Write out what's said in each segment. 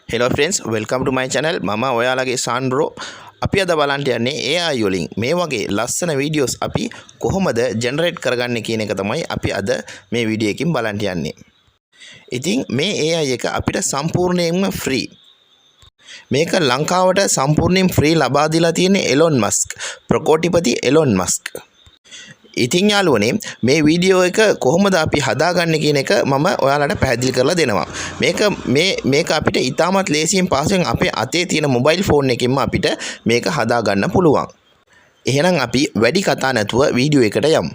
Hello friends, welcome to my channel. මම ඔයාලගේ සාන්ඩ්‍රෝ. අපි අද බලන්න යන්නේ AI වලින් මේ වගේ ලස්සන වීඩියෝස් අපි කොහොමද ජෙනරේට් කරගන්නේ කියන එක තමයි අපි අද මේ වීඩියෝ එකකින් බලන්න යන්නේ. ඉතින් මේ AI එක අපිට සම්පූර්ණයෙන්ම ෆ්‍රී. මේක ලංකාවට සම්පූර්ණයෙන් ෆ්‍රී ලබා දීලා තියෙන්නේ එලොන් මස්ක්. ප්‍රකෝටිපති එලොන් මස්ක්. ඉතින් යාළුවනේ මේ වීඩියෝ එක කොහොමද අපි හදාගන්නේ කියන එක මම ඔයාලට පැහැදිලි කරලා දෙනවා. මේක අපිට ඉතාමත් ලේසියෙන් පහසුවෙන් අපේ අතේ තියෙන මොබයිල් ෆෝන් එකකින්ම අපිට මේක හදාගන්න පුළුවන්. එහෙනම් අපි වැඩි කතා නැතුව වීඩියෝ එකට යමු.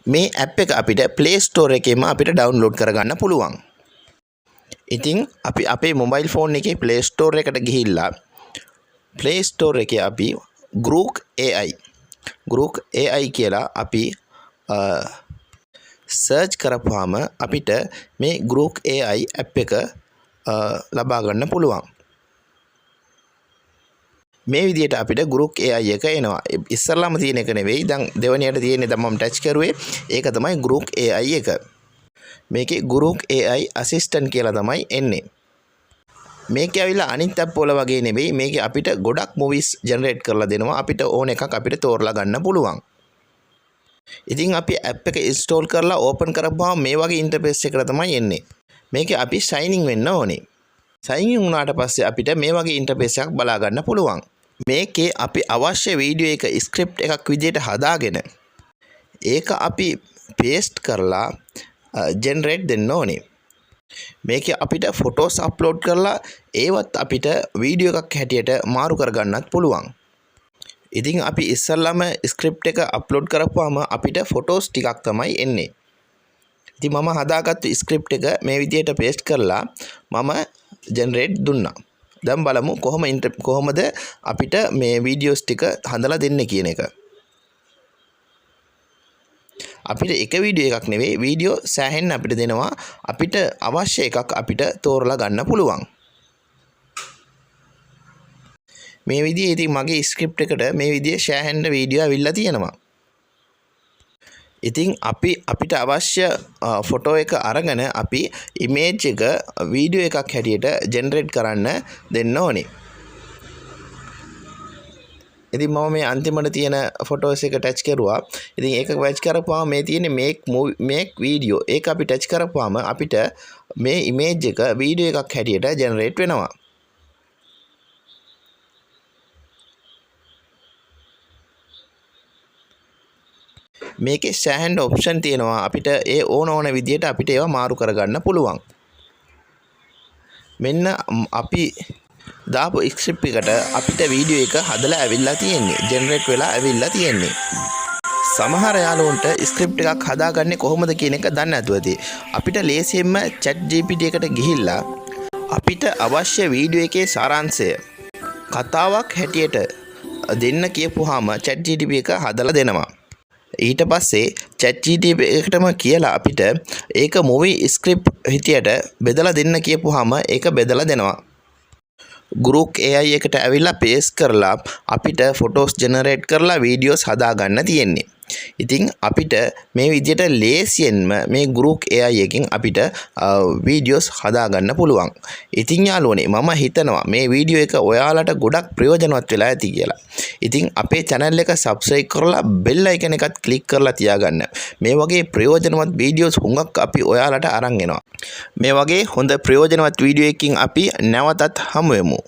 මේ ඇප් එක අපිට Play Store එකේම අපිට ඩවුන්ලෝඩ් කරගන්න පුළුවන්. ඉතින් අපි අපේ මොබයිල් ෆෝන් එකේ Play Store එකට ගිහිල්ලා Play Store එකේ අපි Grook AI කියලා අපි සර්ච් කරපුවාම අපිට මේ Grook AI app එක ලබා ගන්න පුළුවන්. මේ විදිහට අපිට Grook AI එක එනවා. ඉස්සරලාම තියෙන එක නෙවෙයි. දැන් දෙවෙනියට තියෙන්නේ දැන් මම ටච් කරුවේ. ඒක තමයි Grook AI එක. මේකේ Grook AI assistant කියලා තමයි එන්නේ. මේක ඇවිල්ලා අනිත් ඇප් වල වගේ නෙවෙයි. මේකේ අපිට ගොඩක් movies generate කරලා දෙනවා. අපිට ඕන එකක් අපිට තෝරලා ගන්න පුළුවන්. ඉතින් අපි ඇප් එක install කරලා open කරපුවාම මේ වගේ interface එකකට තමයි එන්නේ. මේකේ අපි signing වෙන්න ඕනේ. signing වුණාට පස්සේ අපිට මේ වගේ interface එකක් බලා ගන්න පුළුවන්. මේකේ අපි අවශ්‍ය වීඩියෝ එක script එකක් විදිහට හදාගෙන ඒක අපි paste කරලා generate දෙන්න ඕනේ. මේකේ අපිට photos upload කරලා ඒවත් අපිට වීඩියෝ එකක් හැටියට මාරු කරගන්නත් පුළුවන්. ඉතින් අපි ඉස්සල්ලාම script එක upload කරපුවාම අපිට photos ටිකක් තමයි එන්නේ. ඉතින් මම හදාගත්තු script එක මේ විදිහට paste කරලා මම generate දුන්නා. දැන් බලමු කොහොමද අපිට මේ වීඩියෝස් ටික හදලා දෙන්නේ කියන එක. අපිට එක වීඩියෝ එකක් නෙවෙයි වීඩියෝ සෑහෙන්න අපිට දෙනවා. අපිට අවශ්‍ය එකක් අපිට තෝරලා ගන්න පුළුවන්. මේ විදිහේ ඉතින් මගේ ස්ක්‍රිප්ට් එකට මේ විදිහේ සෑහෙන්න වීඩියෝ අවිල්ලා තියෙනවා. ඉතින් අපිට අවශ්‍ය ෆොටෝ එක අරගෙන අපි ඉමේජ් එක වීඩියෝ එකක් හැටියට ජෙනරේට් කරන්න දෙන්න ඕනේ. ඉතින් මම මේ අන්තිමට තියෙන ෆොටෝස් එක ටච් කරුවා. ඉතින් ඒක ටච් කරපුවාම මේ තියෙන්නේ මේක් වීඩියෝ. ඒක අපි ටච් කරපුවාම අපිට මේ ඉමේජ් එක වීඩියෝ එකක් හැටියට ජෙනරේට් වෙනවා. මේකේ සෑහෙන ඔප්ෂන් තියෙනවා. අපිට ඒ ඕන විදිහට අපිට ඒවා මාරු කරගන්න පුළුවන්. මෙන්න අපි දාපු ස්ක්‍රිප්ට් එකට අපිට වීඩියෝ එක හදලා ඇවිල්ලා තියෙන්නේ. ජෙනරේට් වෙලා ඇවිල්ලා තියෙන්නේ. සමහර යාළුවන්ට ස්ක්‍රිප්ට් එකක් හදාගන්නේ කොහොමද කියන එක දන්නේ නැතුව ඇති. අපිට ලේසියෙන්ම ChatGPT එකට ගිහිල්ලා අපිට අවශ්‍ය වීඩියෝ එකේ සාරාංශය කතාවක් හැටියට දෙන්න කියපුවාම ChatGPT එක හදලා දෙනවා. ඊට පස්සේ ChatGPT එකටම කියලා අපිට ඒක movie script හිතියට බෙදලා දෙන්න කියපුවාම ඒක බෙදලා දෙනවා. Grook AI එකට ඇවිල්ලා paste කරලා අපිට photos generate කරලා videos හදාගන්න තියෙන්නේ. ඉතින් අපිට මේ විදිහට ලේසියෙන්ම මේ Grook AI එකෙන් අපිට videos හදාගන්න පුළුවන්. ඉතින් යාළුවනේ මම හිතනවා මේ වීඩියෝ එක ඔයාලට ගොඩක් ප්‍රයෝජනවත් වෙලා ඇති කියලා. ඉතින් අපේ channel එක subscribe කරලා bell icon එකත් click කරලා තියාගන්න. මේ වගේ ප්‍රයෝජනවත් videos හුඟක් අපි ඔයාලට අරන් එනවා. මේ වගේ හොඳ ප්‍රයෝජනවත් වීඩියෝ එකකින් අපි නැවතත් හමු වෙමු.